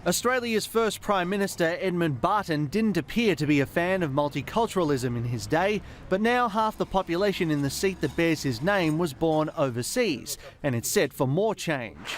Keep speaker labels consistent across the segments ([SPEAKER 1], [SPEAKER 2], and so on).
[SPEAKER 1] Australia's first Prime Minister, Edmund Barton, didn't appear to be a fan of multiculturalism in his day, but now half the population in the seat that bears his name was born overseas, and it's set for more change.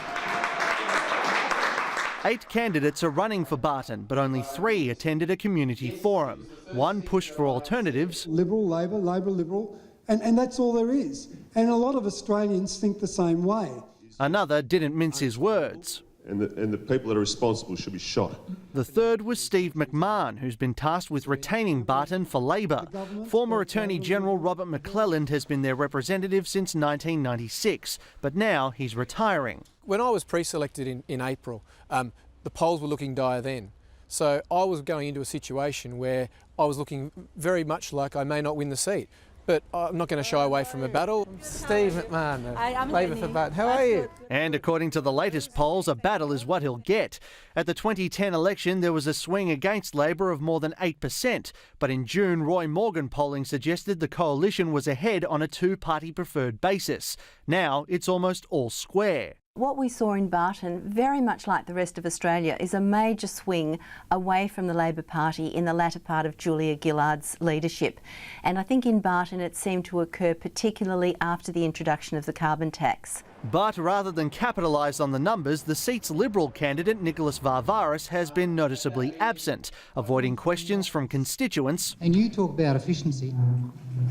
[SPEAKER 1] 8 candidates are running for Barton, but only 3 attended a community forum. 1 pushed for alternatives.
[SPEAKER 2] Liberal, Labor, Labor, Liberal, and that's all there is. And a lot of Australians think the same way.
[SPEAKER 1] Another didn't mince his words.
[SPEAKER 3] And the people that are responsible should be shot.
[SPEAKER 1] The third was Steve McMahon, who's been tasked with retaining Barton for Labor. Former Attorney General Robert McClelland has been their representative since 1996, but now he's retiring.
[SPEAKER 4] When I was pre-selected in April, the polls were looking dire then. So I was going into a situation where I was looking very much like I may not win the seat. But I'm not going to shy away from a battle. Steve McMahon, Labor for Barton. How are you?
[SPEAKER 1] And according to the latest polls, a battle is what he'll get. At the 2010 election, there was a swing against Labor of more than 8%. But in June, Roy Morgan polling suggested the coalition was ahead on a 2-party preferred basis. Now it's almost all square.
[SPEAKER 5] What we saw in Barton, very much like the rest of Australia, is a major swing away from the Labor Party in the latter part of Julia Gillard's leadership. And I think in Barton it seemed to occur particularly after the introduction of the carbon tax.
[SPEAKER 1] But rather than capitalise on the numbers, the seat's Liberal candidate Nicholas Varvaris has been noticeably absent, avoiding questions from constituents.
[SPEAKER 6] And you talk about efficiency.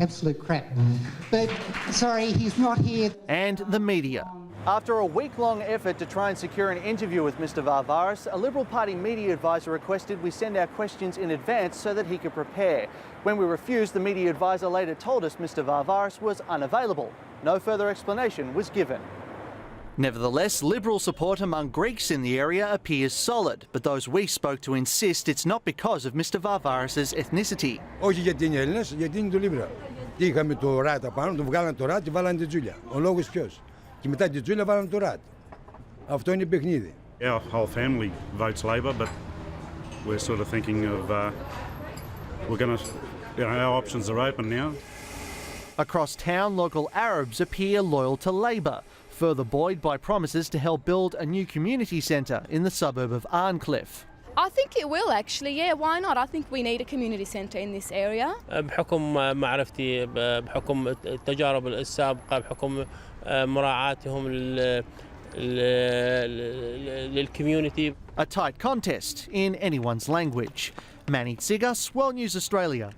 [SPEAKER 6] Absolute crap. But, sorry, he's not here.
[SPEAKER 1] And the media. After a week-long effort to try and secure an interview with Mr Varvaris, a Liberal Party media advisor requested we send our questions in advance so that he could prepare. When we refused, the media advisor later told us Mr Varvaris was unavailable. No further explanation was given. Nevertheless, Liberal support among Greeks in the area appears solid, but those we spoke to insist it's not because of Mr Varvaris' ethnicity.
[SPEAKER 7] Όχι γιατί είναι Έλληνας, γιατί είναι του Λίμπρα. Τι είχαμε το ΡΑΤ απάνω, του βγάλαν το ΡΑΤ και βάλαν τη Τζούλια. Ο λόγος ποιος? Και μετά τη Τζούλια βάλαν το ΡΑΤ. Αυτό είναι παιχνίδι.
[SPEAKER 8] Our whole family votes Labor, but we're sort of thinking of our options are open now.
[SPEAKER 1] Across town, local Arabs appear loyal to Labor, further buoyed by promises to help build a new community centre in the suburb of Arncliffe.
[SPEAKER 9] I think it will actually, yeah, why not? I think we need a community centre in this area.
[SPEAKER 10] بحكم معرفتي بحكم التجارب السابقة بحكم مراعاتهم للcommunity.
[SPEAKER 1] A tight contest in anyone's language. Manny Tsigas, World News Australia.